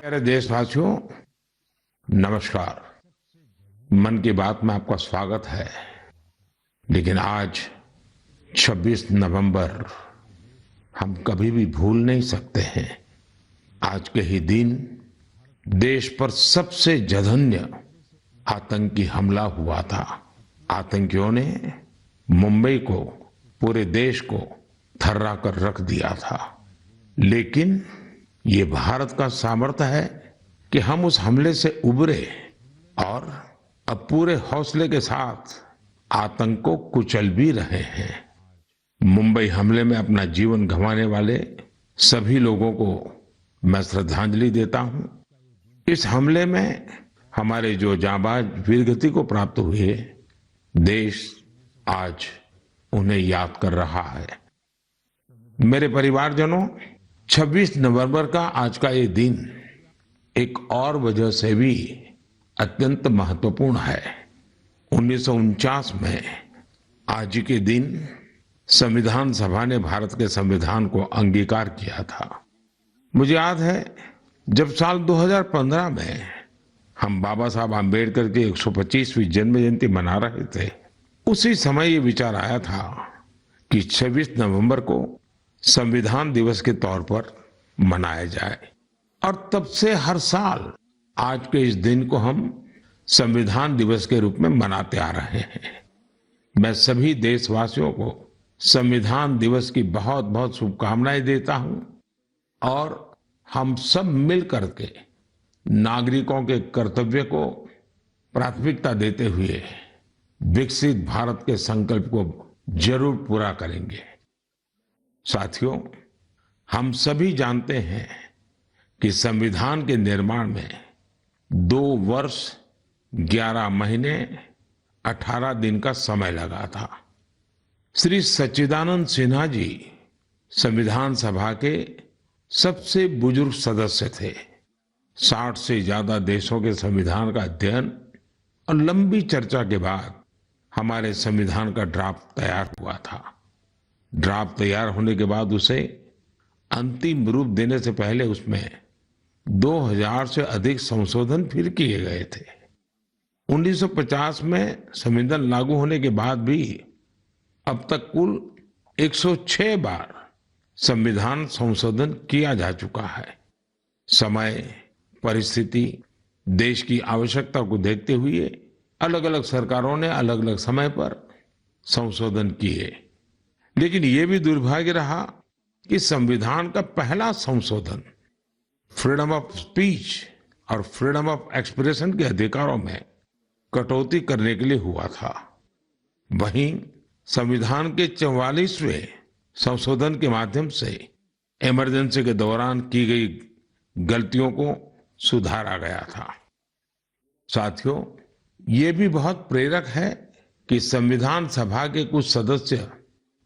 मेरे देशवासियों, नमस्कार। मन की बात में आपका स्वागत है। लेकिन आज 26 नवंबर हम कभी भी भूल नहीं सकते हैं। आज के ही दिन देश पर सबसे जघन्य आतंकी हमला हुआ था। आतंकियों ने मुंबई को, पूरे देश को थर्रा कर रख दिया था। लेकिन ये भारत का सामर्थ्य है कि हम उस हमले से उबरे और अब पूरे हौसले के साथ आतंक को कुचल भी रहे हैं। मुंबई हमले में अपना जीवन गंवाने वाले सभी लोगों को मैं श्रद्धांजलि देता हूं। इस हमले में हमारे जो जांबाज वीरगति को प्राप्त हुए, देश आज उन्हें याद कर रहा है। मेरे परिवारजनों, 26 नवंबर का आज का ये दिन एक और वजह से भी अत्यंत महत्वपूर्ण है। 1949 में आज ही के दिन संविधान सभा ने भारत के संविधान को अंगीकार किया था। मुझे याद है, जब साल 2015 में हम बाबा साहब आम्बेडकर की 125वीं जन्म जयंती मना रहे थे, उसी समय ये विचार आया था कि 26 नवंबर को संविधान दिवस के तौर पर मनाया जाए। और तब से हर साल आज के इस दिन को हम संविधान दिवस के रूप में मनाते आ रहे हैं। मैं सभी देशवासियों को संविधान दिवस की बहुत बहुत शुभकामनाएं देता हूं और हम सब मिल करके नागरिकों के कर्तव्य को प्राथमिकता देते हुए विकसित भारत के संकल्प को जरूर पूरा करेंगे। साथियों, हम सभी जानते हैं कि संविधान के निर्माण में 2 वर्ष 11 महीने 18 दिन का समय लगा था। श्री सच्चिदानंद सिन्हा जी संविधान सभा के सबसे बुजुर्ग सदस्य थे। 60 से ज्यादा देशों के संविधान का अध्ययन और लंबी चर्चा के बाद हमारे संविधान का ड्राफ्ट तैयार हुआ था। ड्राफ्ट तैयार होने के बाद उसे अंतिम रूप देने से पहले उसमें 2000 से अधिक संशोधन फिर किए गए थे। 1950 में संविधान लागू होने के बाद भी अब तक कुल 106 बार संविधान संशोधन किया जा चुका है। समय, परिस्थिति, देश की आवश्यकता को देखते हुए अलग अलग सरकारों ने अलग अलग समय पर संशोधन किए। लेकिन ये भी दुर्भाग्य रहा कि संविधान का पहला संशोधन फ्रीडम ऑफ स्पीच और फ्रीडम ऑफ एक्सप्रेशन के अधिकारों में कटौती करने के लिए हुआ था। वहीं संविधान के 44वें संशोधन के माध्यम से इमरजेंसी के दौरान की गई गलतियों को सुधारा गया था। साथियों, ये भी बहुत प्रेरक है कि संविधान सभा के कुछ सदस्य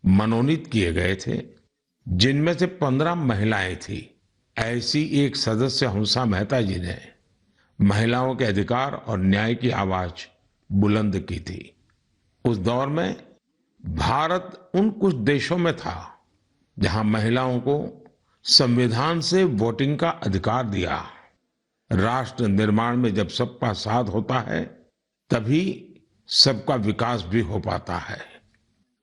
मनोनीत किए गए थे, जिनमें से 15 महिलाएं थी। ऐसी एक सदस्य हंसा मेहता जी ने महिलाओं के अधिकार और न्याय की आवाज बुलंद की थी। उस दौर में भारत उन कुछ देशों में था जहां महिलाओं को संविधान से वोटिंग का अधिकार दिया। राष्ट्र निर्माण में जब सबका साथ होता है, तभी सबका विकास भी हो पाता है।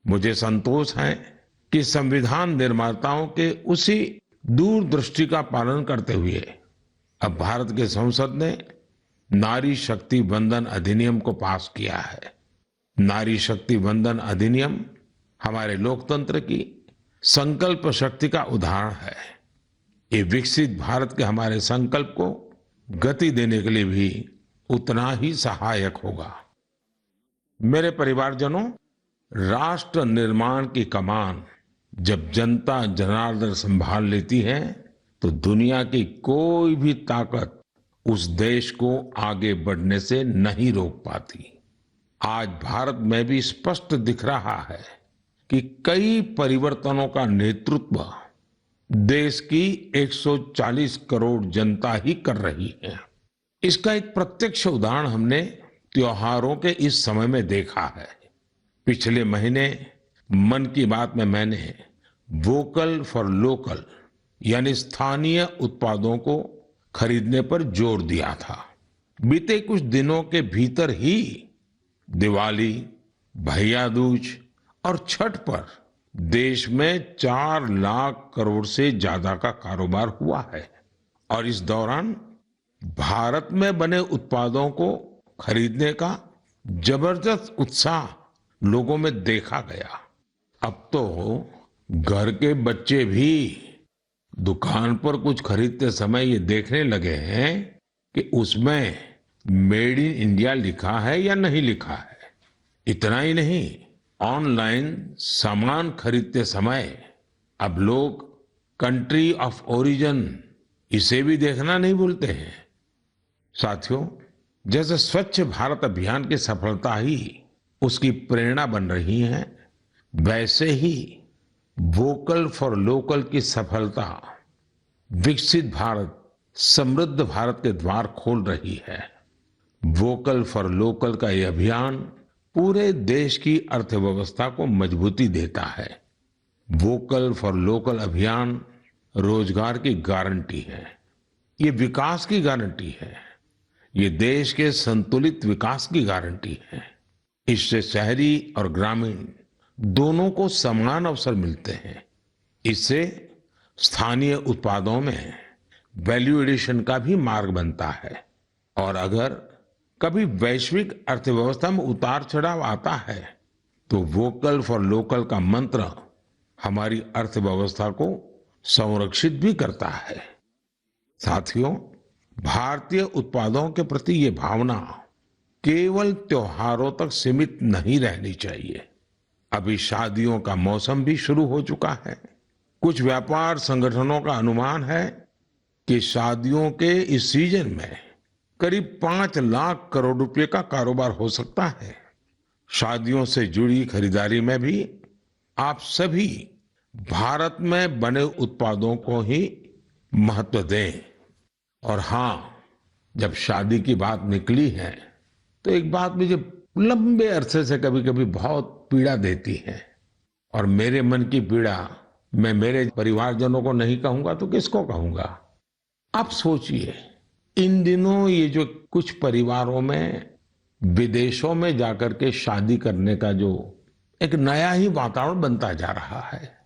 मुझे संतोष है कि संविधान निर्माताओं के उसी दूरदृष्टि का पालन करते हुए अब भारत के संसद ने नारी शक्ति वंदन अधिनियम को पास किया है। नारी शक्ति वंदन अधिनियम हमारे लोकतंत्र की संकल्प शक्ति का उदाहरण है। ये विकसित भारत के हमारे संकल्प को गति देने के लिए भी उतना ही सहायक होगा। मेरे परिवारजनों, राष्ट्र निर्माण की कमान जब जनता जनार्दन संभाल लेती है, तो दुनिया की कोई भी ताकत उस देश को आगे बढ़ने से नहीं रोक पाती। आज भारत में भी स्पष्ट दिख रहा है कि कई परिवर्तनों का नेतृत्व देश की 140 करोड़ जनता ही कर रही है। इसका एक प्रत्यक्ष उदाहरण हमने त्योहारों के इस समय में देखा है। पिछले महीने मन की बात में मैंने वोकल फॉर लोकल यानी स्थानीय उत्पादों को खरीदने पर जोर दिया था। बीते कुछ दिनों के भीतर ही दिवाली, भैया दूज और छठ पर देश में 4 लाख करोड़ से ज्यादा का कारोबार हुआ है और इस दौरान भारत में बने उत्पादों को खरीदने का जबरदस्त उत्साह लोगों में देखा गया। अब तो घर के बच्चे भी दुकान पर कुछ खरीदते समय ये देखने लगे हैं कि उसमें मेड इन इंडिया लिखा है या नहीं लिखा है। इतना ही नहीं, ऑनलाइन सामान खरीदते समय अब लोग कंट्री ऑफ ओरिजिन इसे भी देखना नहीं भूलते हैं। साथियों, जैसे स्वच्छ भारत अभियान की सफलता ही उसकी प्रेरणा बन रही है, वैसे ही वोकल फॉर लोकल की सफलता विकसित भारत, समृद्ध भारत के द्वार खोल रही है। वोकल फॉर लोकल का यह अभियान पूरे देश की अर्थव्यवस्था को मजबूती देता है। वोकल फॉर लोकल अभियान रोजगार की गारंटी है, ये विकास की गारंटी है, ये देश के संतुलित विकास की गारंटी है। इससे शहरी और ग्रामीण दोनों को समान अवसर मिलते हैं। इससे स्थानीय उत्पादों में वैल्यू एडिशन का भी मार्ग बनता है और अगर कभी वैश्विक अर्थव्यवस्था में उतार चढ़ाव आता है तो वोकल फॉर लोकल का मंत्र हमारी अर्थव्यवस्था को संरक्षित भी करता है। साथियों, भारतीय उत्पादों के प्रति ये भावना केवल त्योहारों तक सीमित नहीं रहनी चाहिए। अभी शादियों का मौसम भी शुरू हो चुका है। कुछ व्यापार संगठनों का अनुमान है कि शादियों के इस सीजन में करीब 5 लाख करोड़ रुपए का कारोबार हो सकता है। शादियों से जुड़ी खरीदारी में भी आप सभी भारत में बने उत्पादों को ही महत्व दें। और हाँ, जब शादी की बात निकली है तो एक बात मुझे लंबे अरसे से कभी कभी बहुत पीड़ा देती है और मेरे मन की पीड़ा मैं मेरे परिवारजनों को नहीं कहूंगा तो किसको कहूंगा। आप सोचिए, इन दिनों ये जो कुछ परिवारों में विदेशों में जाकर के शादी करने का जो एक नया ही वातावरण बनता जा रहा है,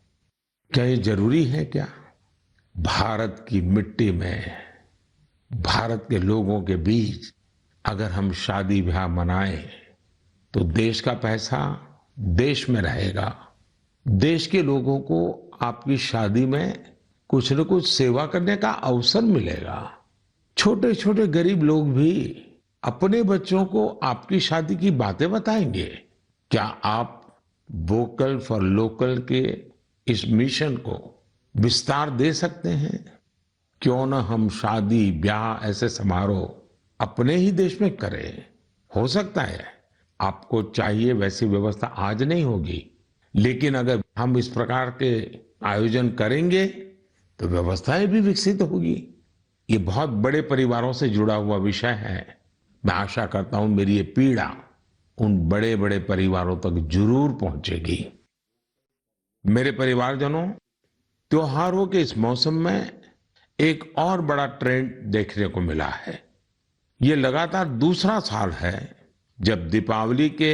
क्या ये जरूरी है क्या? भारत की मिट्टी में, भारत के लोगों के बीच अगर हम शादी ब्याह मनाएं तो देश का पैसा देश में रहेगा। देश के लोगों को आपकी शादी में कुछ न कुछ सेवा करने का अवसर मिलेगा। छोटे छोटे गरीब लोग भी अपने बच्चों को आपकी शादी की बातें बताएंगे। क्या आप वोकल फॉर लोकल के इस मिशन को विस्तार दे सकते हैं? क्यों न हम शादी ब्याह ऐसे समारोह अपने ही देश में करें। हो सकता है आपको चाहिए वैसी व्यवस्था आज नहीं होगी, लेकिन अगर हम इस प्रकार के आयोजन करेंगे तो व्यवस्थाएं भी विकसित होगी। ये बहुत बड़े परिवारों से जुड़ा हुआ विषय है। मैं आशा करता हूं मेरी ये पीड़ा उन बड़े बड़े परिवारों तक जरूर पहुंचेगी। मेरे परिवारजनों, त्योहारों के इस मौसम में एक और बड़ा ट्रेंड देखने को मिला है। ये लगातार दूसरा साल है जब दीपावली के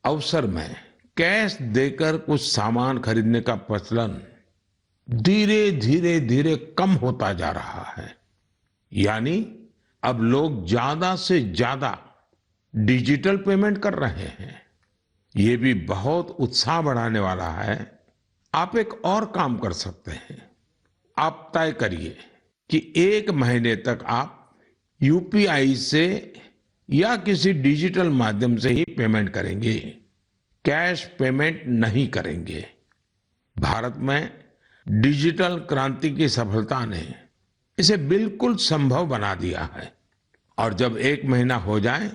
अवसर में कैश देकर कुछ सामान खरीदने का प्रचलन धीरे धीरे कम होता जा रहा है। यानी अब लोग ज्यादा से ज्यादा डिजिटल पेमेंट कर रहे हैं। ये भी बहुत उत्साह बढ़ाने वाला है। आप एक और काम कर सकते हैं। आप तय करिए कि 1 महीने तक आप यूपीआई से या किसी डिजिटल माध्यम से ही पेमेंट करेंगे, कैश पेमेंट नहीं करेंगे। भारत में डिजिटल क्रांति की सफलता ने इसे बिल्कुल संभव बना दिया है। और जब 1 महीना हो जाए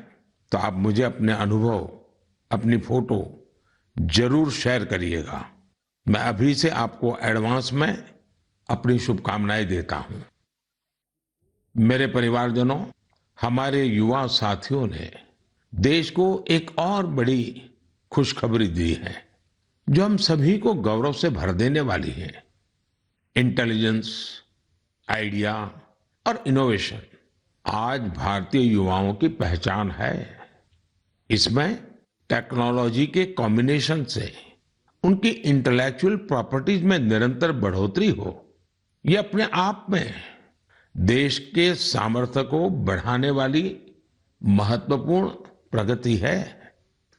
तो आप मुझे अपने अनुभव, अपनी फोटो जरूर शेयर करिएगा। मैं अभी से आपको एडवांस में अपनी शुभकामनाएं देता हूं। मेरे परिवारजनों, हमारे युवा साथियों ने देश को एक और बड़ी खुशखबरी दी है जो हम सभी को गौरव से भर देने वाली है। इंटेलिजेंस, आइडिया, और इनोवेशन आज भारतीय युवाओं की पहचान है। इसमें टेक्नोलॉजी के कॉम्बिनेशन से उनकी इंटेलेक्चुअल प्रॉपर्टीज में निरंतर बढ़ोतरी हो, ये अपने आप में देश के सामर्थ्य को बढ़ाने वाली महत्वपूर्ण प्रगति है।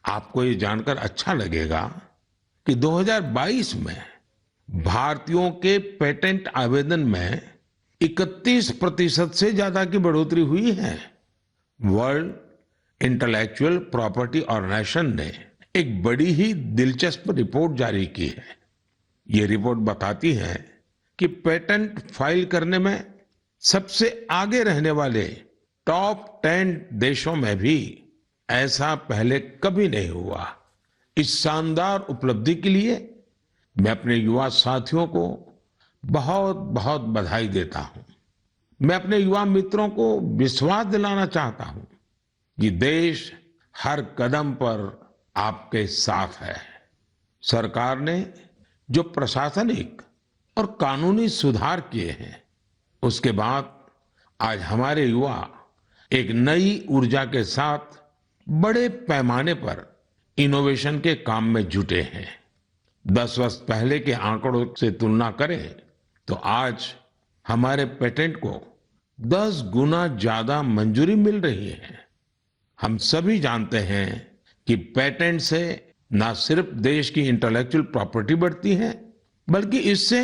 आपको ये जानकर अच्छा लगेगा कि 2022 में भारतीयों के पेटेंट आवेदन में 31% से ज्यादा की बढ़ोतरी हुई है। वर्ल्ड इंटेलेक्चुअल प्रॉपर्टी ऑर्गेनाइजेशन ने एक बड़ी ही दिलचस्प रिपोर्ट जारी की है। ये रिपोर्ट बताती है कि पेटेंट फाइल करने में सबसे आगे रहने वाले टॉप 10 देशों में भी ऐसा पहले कभी नहीं हुआ। इस शानदार उपलब्धि के लिए मैं अपने युवा साथियों को बहुत बहुत बधाई देता हूं। मैं अपने युवा मित्रों को विश्वास दिलाना चाहता हूं कि देश हर कदम पर आपके साथ है। सरकार ने जो प्रशासनिक और कानूनी सुधार किए हैं, उसके बाद आज हमारे युवा एक नई ऊर्जा के साथ बड़े पैमाने पर इनोवेशन के काम में जुटे हैं। 10 वर्ष पहले के आंकड़ों से तुलना करें तो आज हमारे पेटेंट को 10 गुना ज्यादा मंजूरी मिल रही है। हम सभी जानते हैं कि पेटेंट से न सिर्फ देश की इंटेलेक्चुअल प्रॉपर्टी बढ़ती है, बल्कि इससे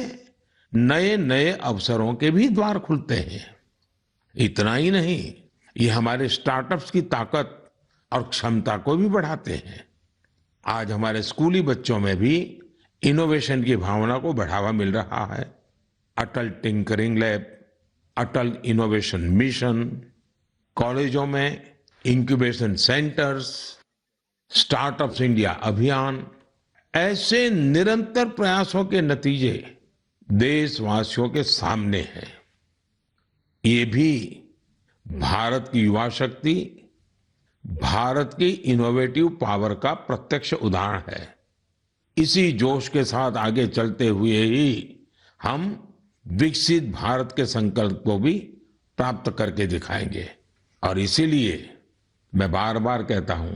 नए नए अवसरों के भी द्वार खुलते हैं। इतना ही नहीं, ये हमारे स्टार्टअप्स की ताकत और क्षमता को भी बढ़ाते हैं। आज हमारे स्कूली बच्चों में भी इनोवेशन की भावना को बढ़ावा मिल रहा है। अटल टिंकरिंग लैब, अटल इनोवेशन मिशन, कॉलेजों में इंक्यूबेशन सेंटर्स, स्टार्टअप्स इंडिया अभियान, ऐसे निरंतर प्रयासों के नतीजे देशवासियों के सामने हैं। ये भी भारत की युवा शक्ति, भारत की इनोवेटिव पावर का प्रत्यक्ष उदाहरण है। इसी जोश के साथ आगे चलते हुए ही हम विकसित भारत के संकल्प को भी प्राप्त करके दिखाएंगे। और इसीलिए मैं बार बार कहता हूं,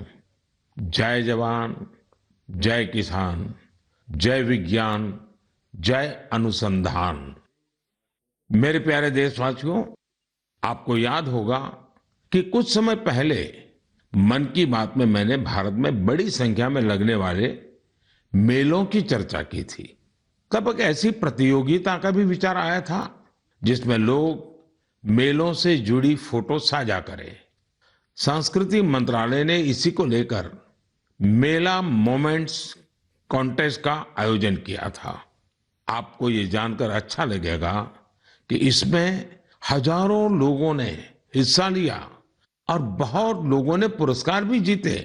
जय जवान, जय किसान, जय विज्ञान, जय अनुसंधान। मेरे प्यारे देशवासियों, आपको याद होगा कि कुछ समय पहले मन की बात में मैंने भारत में बड़ी संख्या में लगने वाले मेलों की चर्चा की थी। तब एक ऐसी प्रतियोगिता का भी विचार आया था जिसमें लोग मेलों से जुड़ी फोटो साझा करें। संस्कृति मंत्रालय ने इसी को लेकर मेला मोमेंट्स कॉन्टेस्ट का आयोजन किया था। आपको ये जानकर अच्छा लगेगा कि इसमें हजारों लोगों ने हिस्सा लिया और बहुत लोगों ने पुरस्कार भी जीते।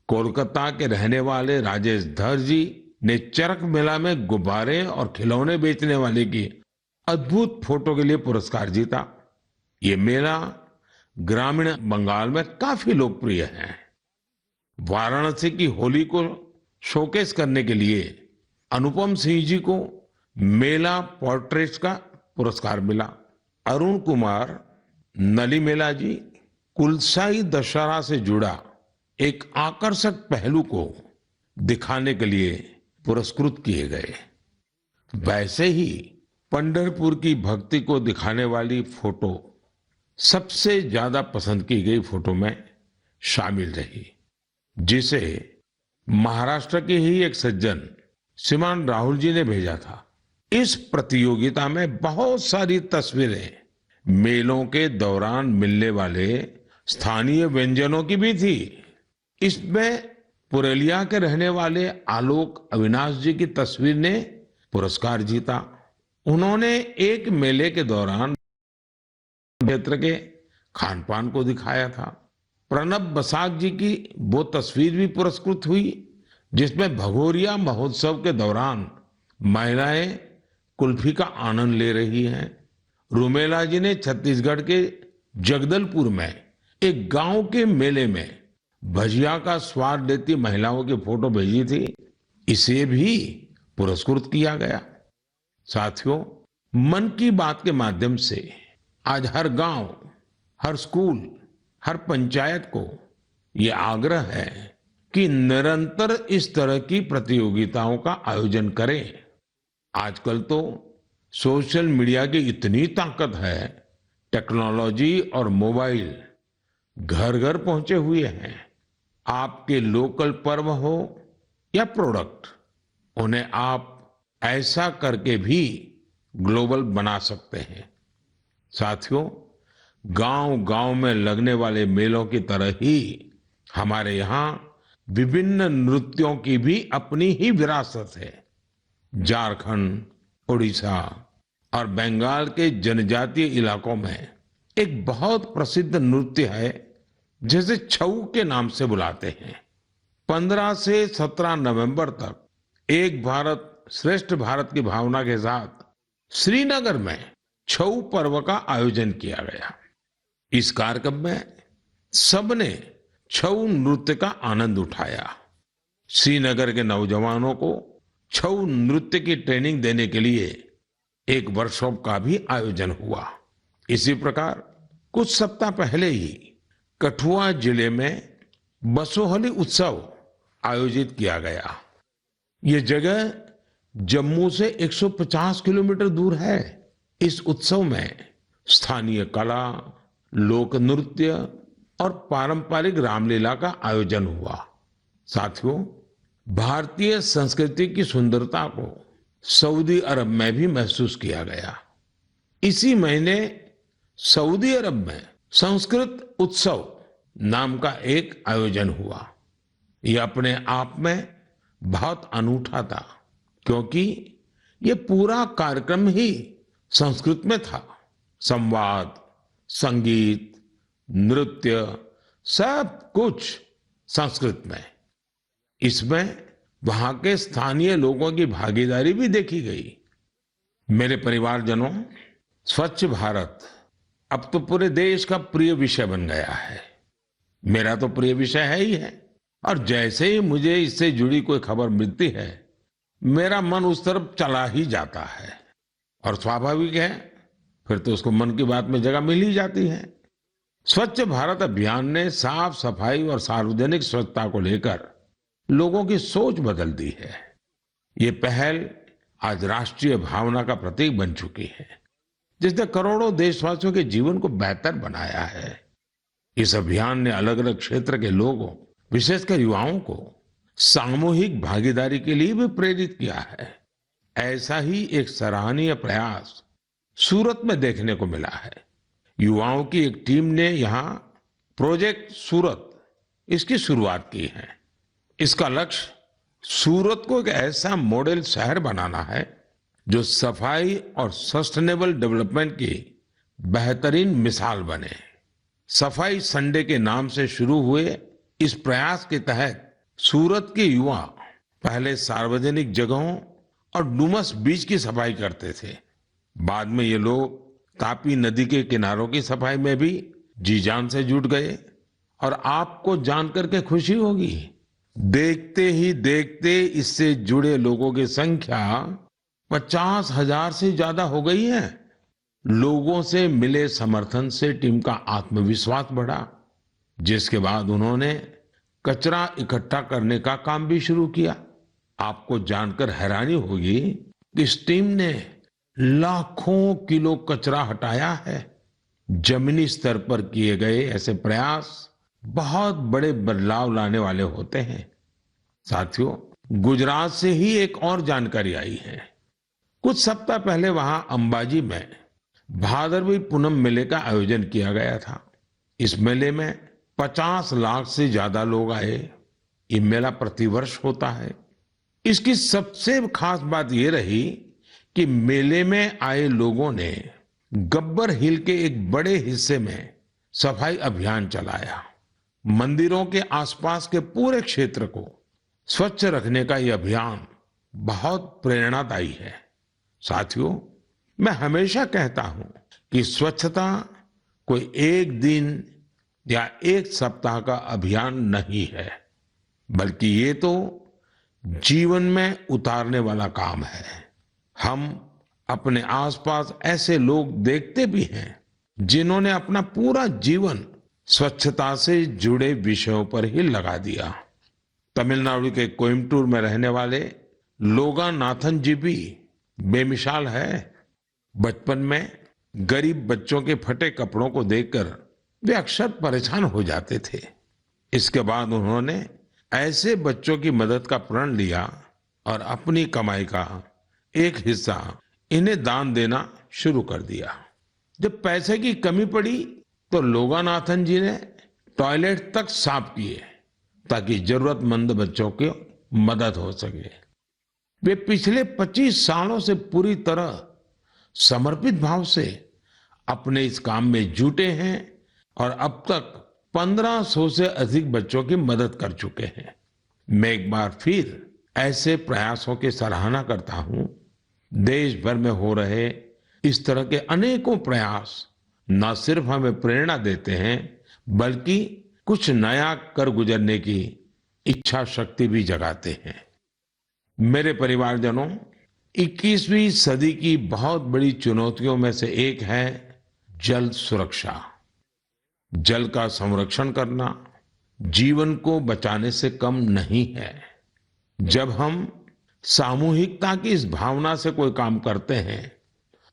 कोलकाता के रहने वाले राजेश धर जी ने चरक मेला में गुब्बारे और खिलौने बेचने वाले की अद्भुत फोटो के लिए पुरस्कार जीता। ये मेला ग्रामीण बंगाल में काफी लोकप्रिय है। वाराणसी की होली को शोकेस करने के लिए अनुपम सिंह जी को मेला पोर्ट्रेट्स का पुरस्कार मिला। अरुण कुमार नलीमेला जी कुलसाई दशहरा से जुड़ा एक आकर्षक पहलू को दिखाने के लिए पुरस्कृत किए गए। वैसे ही पंढरपुर की भक्ति को दिखाने वाली फोटो सबसे ज्यादा पसंद की गई फोटो में शामिल रही, जिसे महाराष्ट्र के ही एक सज्जन श्रीमान राहुल जी ने भेजा था। इस प्रतियोगिता में बहुत सारी तस्वीरें मेलों के दौरान मिलने वाले स्थानीय व्यंजनों की भी थी। इसमें पुरुलिया के रहने वाले आलोक अविनाश जी की तस्वीर ने पुरस्कार जीता। उन्होंने एक मेले के दौरान क्षेत्र के खान पान को दिखाया था। प्रणब बसाक जी की वो तस्वीर भी पुरस्कृत हुई जिसमें भगोरिया महोत्सव के दौरान महिलाएं कुल्फी का आनंद ले रही हैं। रूमेला जी ने छत्तीसगढ़ के जगदलपुर में एक गांव के मेले में भजिया का स्वाद लेती महिलाओं की फोटो भेजी थी। इसे भी पुरस्कृत किया गया। साथियों, मन की बात के माध्यम से आज हर गांव, हर स्कूल, हर पंचायत को ये आग्रह है कि निरंतर इस तरह की प्रतियोगिताओं का आयोजन करें। आजकल तो सोशल मीडिया की इतनी ताकत है, टेक्नोलॉजी और मोबाइल घर घर पहुंचे हुए हैं। आपके लोकल पर्व हो या प्रोडक्ट, उन्हें आप ऐसा करके भी ग्लोबल बना सकते हैं। साथियों, गांव गांव में लगने वाले मेलों की तरह ही हमारे यहाँ विभिन्न नृत्यों की भी अपनी ही विरासत है। झारखंड, उड़ीसा और बंगाल के जनजातीय इलाकों में एक बहुत प्रसिद्ध नृत्य है जिसे छऊ के नाम से बुलाते हैं। 15 से 17 नवंबर तक एक भारत श्रेष्ठ भारत की भावना के साथ श्रीनगर में छऊ पर्व का आयोजन किया गया। इस कार्यक्रम में सबने छऊ नृत्य का आनंद उठाया। श्रीनगर के नौजवानों को छऊ नृत्य की ट्रेनिंग देने के लिए एक वर्कशॉप का भी आयोजन हुआ। इसी प्रकार कुछ सप्ताह पहले ही कठुआ जिले में बसोहली उत्सव आयोजित किया गया। ये जगह जम्मू से 150 किलोमीटर दूर है। इस उत्सव में स्थानीय कला, लोक नृत्य और पारंपरिक रामलीला का आयोजन हुआ। साथियों, भारतीय संस्कृति की सुंदरता को सऊदी अरब में भी महसूस किया गया। इसी महीने सऊदी अरब में संस्कृत उत्सव नाम का एक आयोजन हुआ। यह अपने आप में बहुत अनूठा था, क्योंकि ये पूरा कार्यक्रम ही संस्कृत में था। संवाद, संगीत, नृत्य, सब कुछ संस्कृत में। इसमें वहां के स्थानीय लोगों की भागीदारी भी देखी गई। मेरे परिवारजनों, स्वच्छ भारत अब तो पूरे देश का प्रिय विषय बन गया है। मेरा तो प्रिय विषय है ही है, और जैसे ही मुझे इससे जुड़ी कोई खबर मिलती है, मेरा मन उस तरफ चला ही जाता है। और स्वाभाविक है, फिर तो उसको मन की बात में जगह मिल ही जाती है। स्वच्छ भारत अभियान ने साफ सफाई और सार्वजनिक स्वच्छता को लेकर लोगों की सोच बदल दी है। ये पहल आज राष्ट्रीय भावना का प्रतीक बन चुकी है, जिसने करोड़ों देशवासियों के जीवन को बेहतर बनाया है। इस अभियान ने अलग अलग क्षेत्र के लोगों, विशेषकर युवाओं को सामूहिक भागीदारी के लिए भी प्रेरित किया है। ऐसा ही एक सराहनीय प्रयास सूरत में देखने को मिला है। युवाओं की एक टीम ने यहाँ प्रोजेक्ट सूरत, इसकी शुरुआत की है। इसका लक्ष्य सूरत को एक ऐसा मॉडल शहर बनाना है जो सफाई और सस्टेनेबल डेवलपमेंट की बेहतरीन मिसाल बने। सफाई संडे के नाम से शुरू हुए इस प्रयास के तहत सूरत के युवा पहले सार्वजनिक जगहों और डुमस बीच की सफाई करते थे। बाद में ये लोग तापी नदी के किनारों की सफाई में भी जी जान से जुट गए। और आपको जानकर के खुशी होगी, देखते ही देखते इससे जुड़े लोगों की संख्या 50,000 से ज्यादा हो गई है। लोगों से मिले समर्थन से टीम का आत्मविश्वास बढ़ा, जिसके बाद उन्होंने कचरा इकट्ठा करने का काम भी शुरू किया। आपको जानकर हैरानी होगी कि इस टीम ने लाखों किलो कचरा हटाया है। जमीनी स्तर पर किए गए ऐसे प्रयास बहुत बड़े बदलाव लाने वाले होते हैं। साथियों, गुजरात से ही एक और जानकारी आई है। कुछ सप्ताह पहले वहां अंबाजी में भादरवी पूनम मेले का आयोजन किया गया था। इस मेले में 50 लाख से ज्यादा लोग आए। ये मेला प्रतिवर्ष होता है। इसकी सबसे खास बात ये रही कि मेले में आए लोगों ने गब्बर हिल के एक बड़े हिस्से में सफाई अभियान चलाया। मंदिरों के आसपास के पूरे क्षेत्र को स्वच्छ रखने का यह अभियान बहुत प्रेरणादायी है। साथियों, मैं हमेशा कहता हूं कि स्वच्छता कोई एक दिन या एक सप्ताह का अभियान नहीं है, बल्कि ये तो जीवन में उतारने वाला काम है। हम अपने आसपास ऐसे लोग देखते भी हैं जिन्होंने अपना पूरा जीवन स्वच्छता से जुड़े विषयों पर ही लगा दिया। तमिलनाडु के कोयम्बटूर में रहने वाले लोगानाथन जी भी बेमिसाल है। बचपन में गरीब बच्चों के फटे कपड़ों को देखकर वे अक्सर परेशान हो जाते थे। इसके बाद उन्होंने ऐसे बच्चों की मदद का प्रण लिया और अपनी कमाई का एक हिस्सा इन्हें दान देना शुरू कर दिया। जब पैसे की कमी पड़ी तो लोगानाथन जी ने टॉयलेट तक साफ किए ताकि जरूरतमंद बच्चों की मदद हो सके। वे पिछले 25 सालों से पूरी तरह समर्पित भाव से अपने इस काम में जुटे हैं और अब तक 1500 से अधिक बच्चों की मदद कर चुके हैं। मैं एक बार फिर ऐसे प्रयासों की सराहना करता हूं। देश भर में हो रहे इस तरह के अनेकों प्रयास न सिर्फ हमें प्रेरणा देते हैं बल्कि कुछ नया कर गुजरने की इच्छा शक्ति भी जगाते हैं। मेरे परिवारजनों, 21वीं सदी की बहुत बड़ी चुनौतियों में से एक है जल सुरक्षा। जल का संरक्षण करना जीवन को बचाने से कम नहीं है। जब हम सामूहिकता की इस भावना से कोई काम करते हैं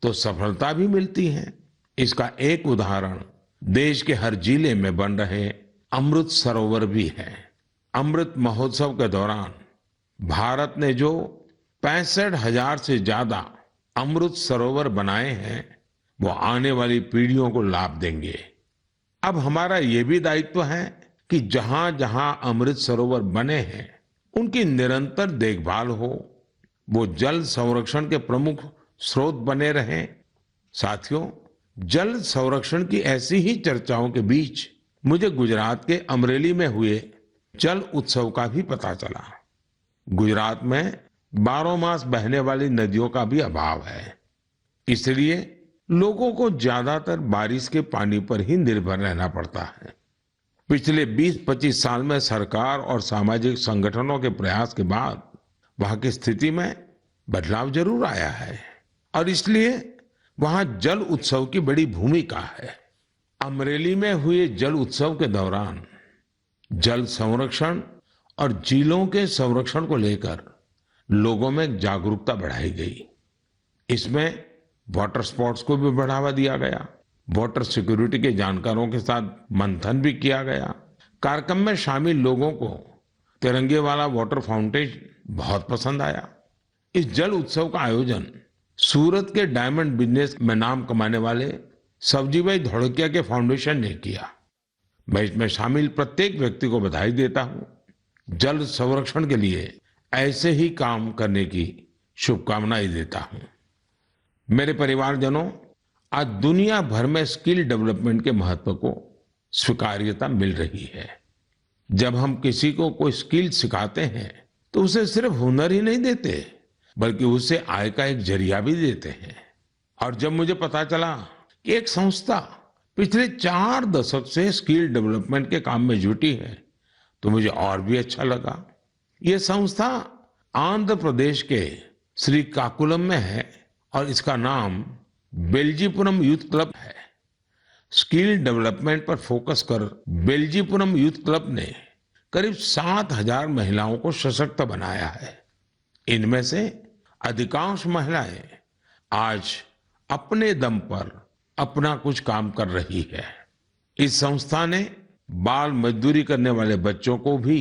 तो सफलता भी मिलती है। इसका एक उदाहरण देश के हर जिले में बन रहे अमृत सरोवर भी है। अमृत महोत्सव के दौरान भारत ने जो 65,000 से ज्यादा अमृत सरोवर बनाए हैं वो आने वाली पीढ़ियों को लाभ देंगे। अब हमारा ये भी दायित्व है कि जहां जहां अमृत सरोवर बने हैं उनकी निरंतर देखभाल हो, वो जल संरक्षण के प्रमुख स्रोत बने रहें। साथियों, जल संरक्षण की ऐसी ही चर्चाओं के बीच मुझे गुजरात के अमरेली में हुए जल उत्सव का भी पता चला। गुजरात में 12 मास बहने वाली नदियों का भी अभाव है, इसलिए लोगों को ज्यादातर बारिश के पानी पर ही निर्भर रहना पड़ता है। पिछले 20-25 साल में सरकार और सामाजिक संगठनों के प्रयास के बाद वहां की स्थिति में बदलाव जरूर आया है और इसलिए वहां जल उत्सव की बड़ी भूमिका है। अमरेली में हुए जल उत्सव के दौरान जल संरक्षण और झीलों के संरक्षण को लेकर लोगों में जागरूकता बढ़ाई गई। इसमें वाटर स्पोर्ट्स को भी बढ़ावा दिया गया। वाटर सिक्योरिटी के जानकारों के साथ मंथन भी किया गया। कार्यक्रम में शामिल लोगों को तिरंगे वाला वाटर फाउंटेन बहुत पसंद आया। इस जल उत्सव का आयोजन सूरत के डायमंड बिजनेस में नाम कमाने वाले सब्जीभाई धोड़किया के फाउंडेशन ने किया। मैं इसमें शामिल प्रत्येक व्यक्ति को बधाई देता हूं। जल संरक्षण के लिए ऐसे ही काम करने की शुभकामनाएं देता हूं। मेरे परिवारजनों, आज दुनिया भर में स्किल डेवलपमेंट के महत्व को स्वीकार्यता मिल रही है। जब हम किसी को कोई स्किल सिखाते हैं तो उसे सिर्फ हुनर ही नहीं देते बल्कि उसे आय का एक जरिया भी देते हैं। और जब मुझे पता चला कि एक संस्था पिछले 4 दशक से स्किल डेवलपमेंट के काम में जुटी है तो मुझे और भी अच्छा लगा। ये संस्था आंध्र प्रदेश के श्रीकाकुलम में है और इसका नाम बेल्जीपुरम यूथ क्लब है। स्किल डेवलपमेंट पर फोकस कर बेल्जीपुरम यूथ क्लब ने करीब 7,000 महिलाओं को सशक्त बनाया है। इनमें से अधिकांश महिलाएं आज अपने दम पर अपना कुछ काम कर रही है। इस संस्था ने बाल मजदूरी करने वाले बच्चों को भी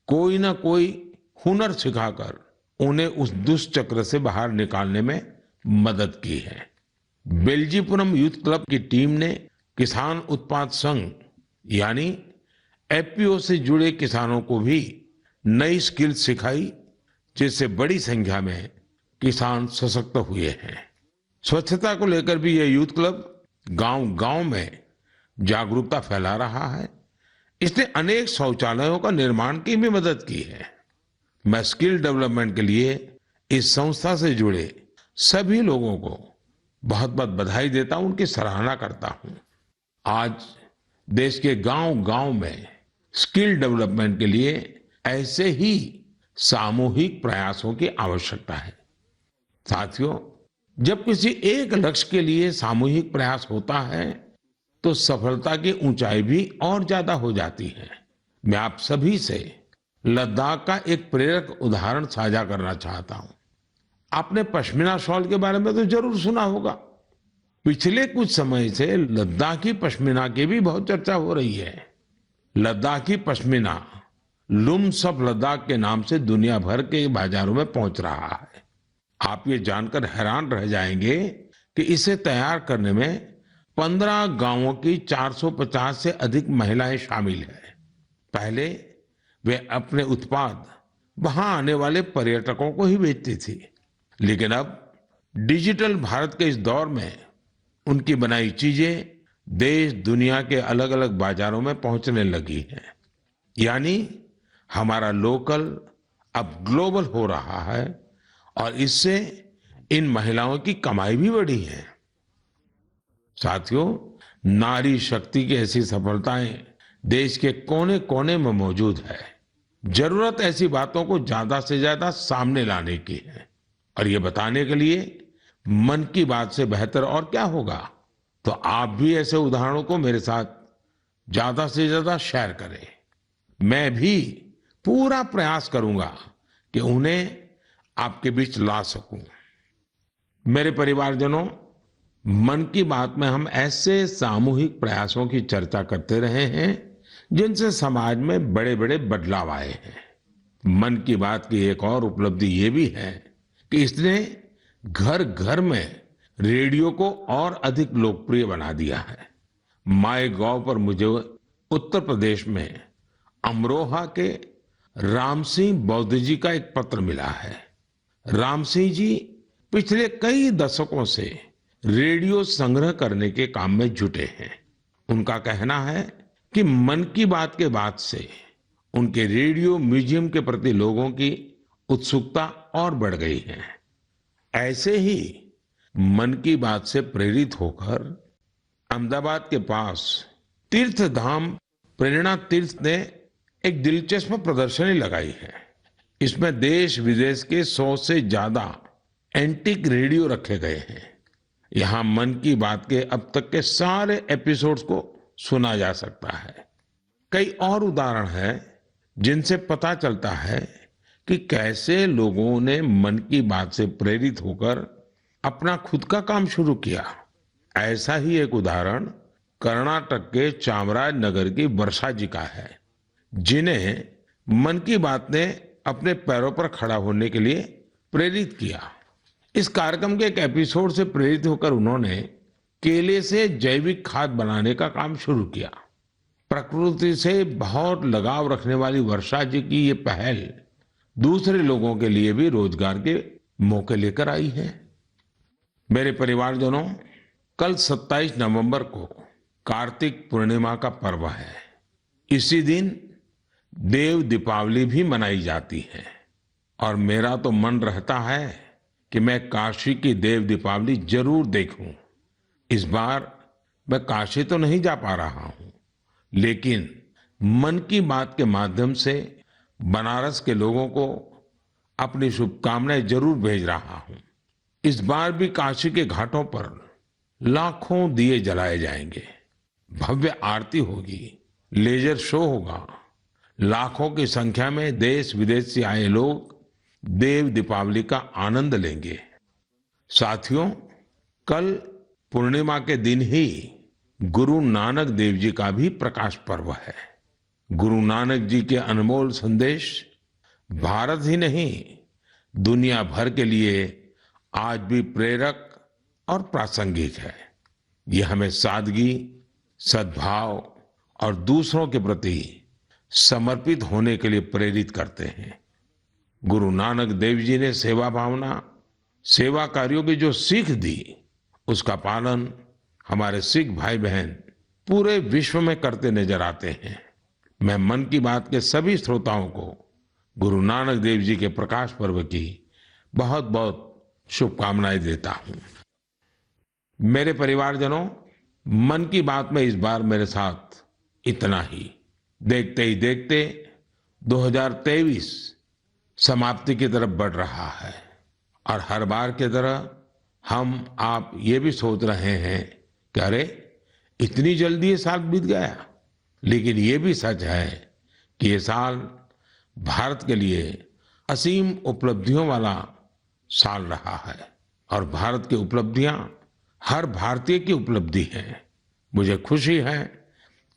कोई ना कोई हुनर सिखाकर उन्हें उस दुष्चक्र से बाहर निकालने में मदद की है। बेल्जीपुरम यूथ क्लब की टीम ने किसान उत्पाद संघ यानी एफपीओ से जुड़े किसानों को भी नई स्किल सिखाई, जिससे बड़ी संख्या में किसान सशक्त हुए हैं। स्वच्छता को लेकर भी यह यूथ क्लब गांव-गांव में जागरूकता फैला रहा है। इसने अनेक शौचालयों का निर्माण की भी मदद की है। मैं स्किल डेवलपमेंट के लिए इस संस्था से जुड़े सभी लोगों को बहुत बहुत बधाई देता हूं, उनकी सराहना करता हूं। आज देश के गांव-गांव में स्किल डेवलपमेंट के लिए ऐसे ही सामूहिक प्रयासों की आवश्यकता है। साथियों, जब किसी एक लक्ष्य के लिए सामूहिक प्रयास होता है तो सफलता की ऊंचाई भी और ज्यादा हो जाती है। मैं आप सभी से लद्दाख का एक प्रेरक उदाहरण साझा करना चाहता हूं। आपने पश्मीना शॉल के बारे में तो जरूर सुना होगा। पिछले कुछ समय से लद्दाखी पश्मीना की भी बहुत चर्चा हो रही है। लद्दाखी पश्मीना लुम्स ऑफ लद्दाख के नाम से दुनिया भर के बाजारों में पहुंच रहा है। आप ये जानकर हैरान रह जाएंगे कि इसे तैयार करने में 15 गांवों की 450 से अधिक महिलाएं शामिल हैं। पहले वे अपने उत्पाद वहां आने वाले पर्यटकों को ही बेचती थी, लेकिन अब डिजिटल भारत के इस दौर में उनकी बनाई चीजें देश दुनिया के अलग अलग बाजारों में पहुंचने लगी हैं। यानी हमारा लोकल अब ग्लोबल हो रहा है और इससे इन महिलाओं की कमाई भी बढ़ी है। साथियों, नारी शक्ति की ऐसी सफलताएं देश के कोने कोने में मौजूद है। जरूरत ऐसी बातों को ज्यादा से ज्यादा सामने लाने की है और ये बताने के लिए मन की बात से बेहतर और क्या होगा। तो आप भी ऐसे उदाहरणों को मेरे साथ ज्यादा से ज्यादा शेयर करें। मैं भी पूरा प्रयास करूंगा कि उन्हें आपके बीच ला सकूं। मेरे परिवारजनों, मन की बात में हम ऐसे सामूहिक प्रयासों की चर्चा करते रहे हैं जिनसे समाज में बड़े बड़े बदलाव आए हैं। मन की बात की एक और उपलब्धि ये भी है कि इसने घर घर में रेडियो को और अधिक लोकप्रिय बना दिया है। माय गॉव पर मुझे उत्तर प्रदेश में अमरोहा के राम सिंह बौद्ध जी का एक पत्र मिला है। राम सिंह जी पिछले कई दशकों से रेडियो संग्रह करने के काम में जुटे हैं। उनका कहना है कि मन की बात के बाद से उनके रेडियो म्यूजियम के प्रति लोगों की उत्सुकता और बढ़ गई है। ऐसे ही मन की बात से प्रेरित होकर अहमदाबाद के पास तीर्थ धाम प्रेरणा तीर्थ ने एक दिलचस्प प्रदर्शनी लगाई है। इसमें देश विदेश के 100 से ज्यादा एंटीक रेडियो रखे गए हैं। यहाँ मन की बात के अब तक के सारे एपिसोड्स को सुना जा सकता है। कई और उदाहरण हैं जिनसे पता चलता है कि कैसे लोगों ने मन की बात से प्रेरित होकर अपना खुद का काम शुरू किया। ऐसा ही एक उदाहरण कर्नाटक के चामराजनगर की वर्षा जी का है, जिन्हें मन की बात ने अपने पैरों पर खड़ा होने के लिए प्रेरित किया। इस कार्यक्रम के एक एपिसोड से प्रेरित होकर उन्होंने केले से जैविक खाद बनाने का काम शुरू किया। प्रकृति से बहुत लगाव रखने वाली वर्षा जी की ये पहल दूसरे लोगों के लिए भी रोजगार के मौके लेकर आई है। मेरे परिवारजनों, कल 27 नवंबर को कार्तिक पूर्णिमा का पर्व है। इसी दिन देव दीपावली भी मनाई जाती है और मेरा तो मन रहता है कि मैं काशी की देव दीपावली जरूर देखूं। इस बार मैं काशी तो नहीं जा पा रहा हूं, लेकिन मन की बात के माध्यम से बनारस के लोगों को अपनी शुभकामनाएं जरूर भेज रहा हूं। इस बार भी काशी के घाटों पर लाखों दिए जलाए जाएंगे, भव्य आरती होगी, लेजर शो होगा। लाखों की संख्या में देश विदेश से आए लोग देव दीपावली का आनंद लेंगे। साथियों, कल पूर्णिमा के दिन ही गुरु नानक देव जी का भी प्रकाश पर्व है। गुरु नानक जी के अनमोल संदेश भारत ही नहीं, दुनिया भर के लिए आज भी प्रेरक और प्रासंगिक है। यह हमें सादगी, सद्भाव और दूसरों के प्रति समर्पित होने के लिए प्रेरित करते हैं। गुरु नानक देव जी ने सेवा भावना, सेवा कार्यों की जो सीख दी, उसका पालन हमारे सिख भाई बहन पूरे विश्व में करते नजर आते हैं। मैं मन की बात के सभी श्रोताओं को गुरु नानक देव जी के प्रकाश पर्व की बहुत बहुत शुभकामनाएं देता हूं। मेरे परिवारजनों, मन की बात में इस बार मेरे साथ इतना ही। देखते ही देखते 2023 समाप्ति की तरफ बढ़ रहा है और हर बार की तरह हम आप ये भी सोच रहे हैं कि अरे इतनी जल्दी ये साल बीत गया। लेकिन ये भी सच है कि ये साल भारत के लिए असीम उपलब्धियों वाला साल रहा है और भारत की उपलब्धियां हर भारतीय की उपलब्धि है। मुझे खुशी है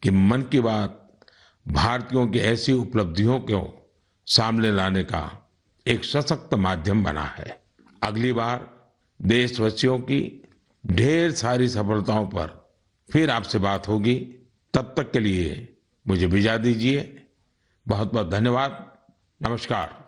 कि मन की बात भारतीयों की ऐसी उपलब्धियों को सामने लाने का एक सशक्त माध्यम बना है। अगली बार देशवासियों की ढेर सारी सफलताओं पर फिर आपसे बात होगी। तब तक के लिए मुझे विदा दीजिए। बहुत बहुत धन्यवाद। नमस्कार।